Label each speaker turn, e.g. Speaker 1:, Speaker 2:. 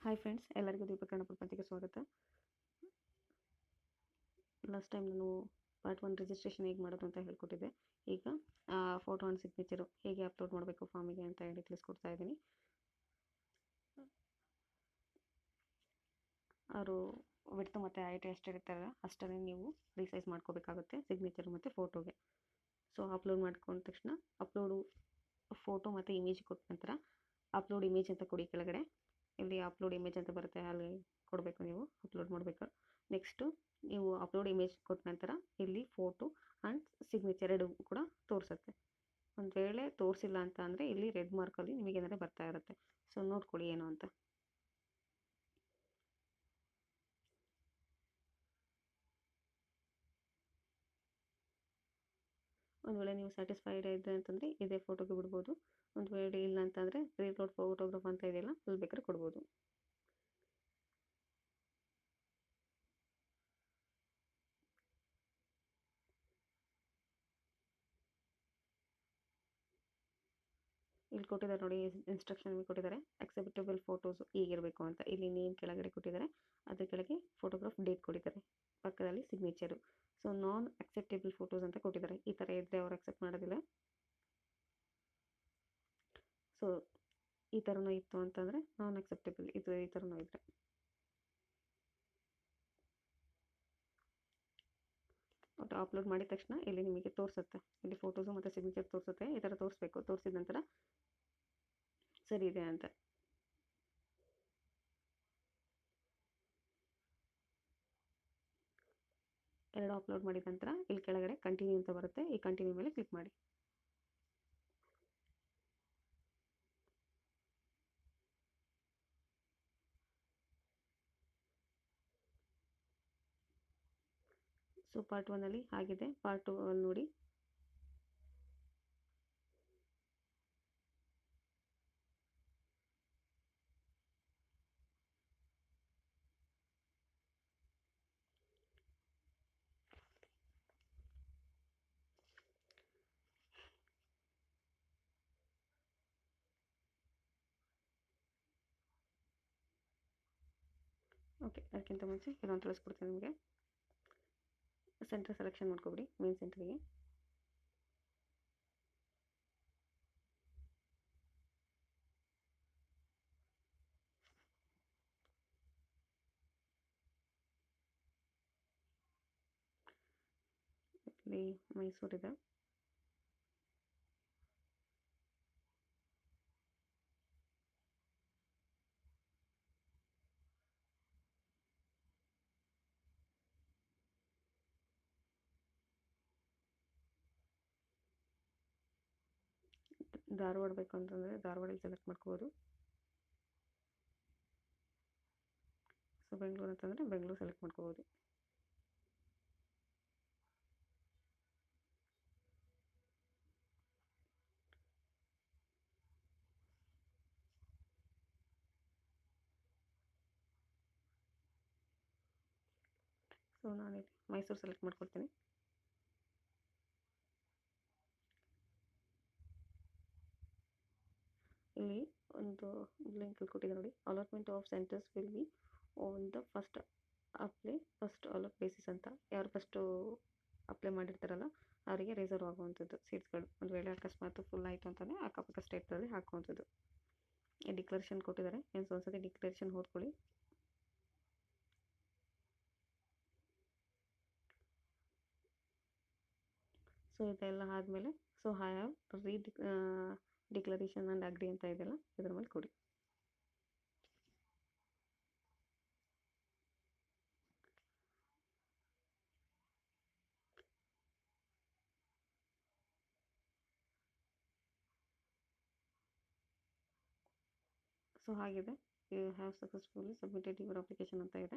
Speaker 1: Hi friends, ಎಲ್ಲರಿಗೂ ದೀಪಕರಣ ಪ್ರಪಂಚಕ್ಕೆ ಸ್ವಾಗತ. ಲಾಸ್ಟ್ ಟೈಮ್ ನಾನು ಪಾರ್ಟ್ 1 ರಿಜಿಸ್ಟ್ರೇಷನ್ ಹೇಗೆ ಮಾಡೋದು ಅಂತ ಹೇಳ್ಕೊಟ್ಟಿದ್ದೆ. ಈಗ ಫೋಟೋ ಆ್ಯಂಡ್ ಸಿಗ್ನೇಚರು ಹೇಗೆ ಅಪ್ಲೋಡ್ ಮಾಡಬೇಕು ಫಾರ್ಮಿಗೆ ಅಂತ ಹೇಳಿ ತಿಳಿಸ್ಕೊಡ್ತಾ ಇದ್ದೀನಿ. ಅವರು ವಿಡ್ತ್ ಮತ್ತು ಹೈಟ್ ಎಷ್ಟಿರ್ತಾರಲ್ಲ ಅಷ್ಟನ್ನೇ ನೀವು ರಿಸೈಸ್ ಮಾಡ್ಕೋಬೇಕಾಗುತ್ತೆ ಸಿಗ್ನೇಚರ್ ಮತ್ತು ಫೋಟೋಗೆ. ಸೊ ಅಪ್ಲೋಡ್ ಮಾಡ್ಕೊಂಡ ತಕ್ಷಣ ಅಪ್ಲೋಡು ಫೋಟೋ ಮತ್ತು ಇಮೇಜ್ ಕೊಟ್ಟ ನಂತರ ಅಪ್ಲೋಡ್ ಇಮೇಜ್ ಅಂತ ಕೊಡಿ. ಕೆಳಗಡೆ ಇಲ್ಲಿ ಅಪ್ಲೋಡ್ ಇಮೇಜ್ ಅಂತ ಬರುತ್ತೆ, ಅಲ್ಲಿ ಕೊಡಬೇಕು ನೀವು ಅಪ್ಲೋಡ್ ಮಾಡಬೇಕು. ನೆಕ್ಸ್ಟು ನೀವು ಅಪ್ಲೋಡ್ ಇಮೇಜ್ ಕೊಟ್ಟ ನಂತರ ಇಲ್ಲಿ ಫೋಟೋ ಆ್ಯಂಡ್ ಸಿಗ್ನೇಚರ್ ಎರಡು ಕೂಡ ತೋರಿಸುತ್ತೆ. ಒಂದು ವೇಳೆ ತೋರಿಸಿಲ್ಲ ಅಂತ ಅಂದರೆ ಇಲ್ಲಿ ರೆಡ್ ಮಾರ್ಕಲ್ಲಿ ನಿಮಗೇನಾದ್ರೆ ಬರ್ತಾ ಇರುತ್ತೆ. ಸೊ ನೋಡ್ಕೊಳ್ಳಿ ಏನು ಅಂತ. ಒಂದು ವೇಳೆ ನೀವು ಸ್ಯಾಟಿಸ್ಫೈಡ್ ಇದೆ ಅಂತಂದರೆ ಇದೇ ಫೋಟೋಗೆ ಬಿಡ್ಬೋದು. ಒಂದು ವೇಳೆ ಇಲ್ಲ ಅಂತಂದರೆ ರೀಲೋಡ್ ಫೋಟೋಗ್ರಾಫ್ ಅಂತ ಇದೆಯಲ್ಲ ಅಲ್ಲಿ ಬೇಕಾದ್ರೆ ಕೊಡ್ಬೋದು. ಇಲ್ಲಿ ಕೊಟ್ಟಿದ್ದಾರೆ ನೋಡಿ, ಇನ್ಸ್ಟ್ರಕ್ಷನ್ ಕೊಟ್ಟಿದ್ದಾರೆ. ಅಕ್ಸೆಪ್ಟಬಲ್ ಫೋಟೋಸ್ ಹೀಗಿರಬೇಕು ಅಂತ. ಇಲ್ಲಿ ನೇಮ್ ಕೆಳಗಡೆ ಕೊಟ್ಟಿದ್ದಾರೆ, ಅದ್ರ ಕೆಳಗೆ ಫೋಟೋಗ್ರಾಫ್ ಡೇಟ್ ಕೊಟ್ಟಿದ್ದಾರೆ, ಪಕ್ಕದಲ್ಲಿ ಸಿಗ್ನೇಚರು. ಸೊ ನಾನ್ ಅಕ್ಸೆಪ್ಟೇಬಲ್ ಫೋಟೋಸ್ ಅಂತ ಕೊಟ್ಟಿದ್ದಾರೆ. ಈ ಥರ ಇದ್ದರೆ ಅವ್ರು ಅಕ್ಸೆಪ್ಟ್ ಮಾಡೋದಿಲ್ಲ. ಸೊ ಈ ಥರನೂ ಇತ್ತು ಅಂತಂದರೆ ನಾನ್ ಅಕ್ಸೆಪ್ಟೇಬಲ್, ಇದು ಈ ಥರನೂ ಇದ್ದರೆ. ಒಟ್ಟು ಅಪ್ಲೋಡ್ ಮಾಡಿದ ತಕ್ಷಣ ಇಲ್ಲಿ ನಿಮಗೆ ತೋರಿಸುತ್ತೆ, ಇಲ್ಲಿ ಫೋಟೋಸು ಮತ್ತು ಸಿಗ್ನೇಚರ್ ತೋರಿಸುತ್ತೆ. ಈ ಥರ ತೋರಿಸ್ಬೇಕು. ತೋರಿಸಿದ ನಂತರ ಸರಿ ಇದೆ ಅಂತ. ಎರಡು ಅಪ್ಲೋಡ್ ಮಾಡಿದ ನಂತರ ಇಲ್ಲಿ ಕೆಳಗಡೆ ಕಂಟಿನ್ಯೂ ಅಂತ ಬರುತ್ತೆ. ಈ ಕಂಟಿನ್ಯೂ ಮೇಲೆ ಕ್ಲಿಕ್ ಮಾಡಿ. ಸೊ ಪಾರ್ಟ್ 1 ಆಗಿದೆ. ಪಾರ್ಟ್ 2 ಅಲ್ಲಿ ನೋಡಿ. ಓಕೆ, ಅದಕ್ಕಿಂತ ಮುಂಚೆ ಇದೊಂದು ತಿಳಿಸ್ಕೊಡ್ತೀನಿ ನಿಮಗೆ. ಸೆಂಟರ್ ಸೆಲೆಕ್ಷನ್ ಮಾಡ್ಕೊಬಿಡಿ, ಮೇನ್ ಸೆಂಟರ್ಗೆ. ಇಲ್ಲಿ ಮೈಸೂರಿದೆ. ಧಾರವಾಡ ಬೇಕು ಅಂತಂದರೆ ಧಾರವಾಡಲ್ಲಿ ಸೆಲೆಕ್ಟ್ ಮಾಡ್ಕೋಬೋದು. ಸೊ ಬೆಂಗಳೂರು ಅಂತಂದರೆ ಬೆಂಗಳೂರು ಸೆಲೆಕ್ಟ್ ಮಾಡ್ಕೋಬೋದು. ಸೊ ನಾನಿಲ್ಲಿ ಮೈಸೂರು ಸೆಲೆಕ್ಟ್ ಮಾಡ್ಕೊಡ್ತೀನಿ. ಇಲ್ಲಿ ಒಂದು ಲಿಂಕ್ ಕೊಟ್ಟಿದೆ ನೋಡಿ, allotment of centres will be on the first allot basis ಅಂತ. ಯಾರು ಫಸ್ಟು ಅಪ್ಲೈ ಮಾಡಿರ್ತಾರಲ್ಲ ಅವರಿಗೆ ರಿಸರ್ವ್ ಆಗುವಂಥದ್ದು ಸೀಟ್ಸ್ಗಳು. ಒಂದು ವೇಳೆ ಅಕಸ್ಮಾತ್ ಫುಲ್ ಆಯಿತು ಅಂತಂದರೆ ಅಕ್ಕಪಕ್ಕ ಸ್ಟೇಟ್ಗಳಲ್ಲಿ ಹಾಕುವಂಥದ್ದು. ಈ ಡಿಕ್ಲರೇಷನ್ ಕೊಟ್ಟಿದ್ದಾರೆ, ಏನು ಒಂದ್ಸತಿ ಡಿಕ್ಲರೇಷನ್ ಓದ್ಕೊಳ್ಳಿ. ಸೊ ಇದೆಲ್ಲ ಆದಮೇಲೆ so I have declaration and agree ಅಂತ ಇದೆಯಲ್ಲ ಇದ್ರ ಮೇಲೆ ಕೊಡಿ. ಸೊ ಆಗಿದೆ, you have successfully submitted your application ಅಂತ ಇದೆ.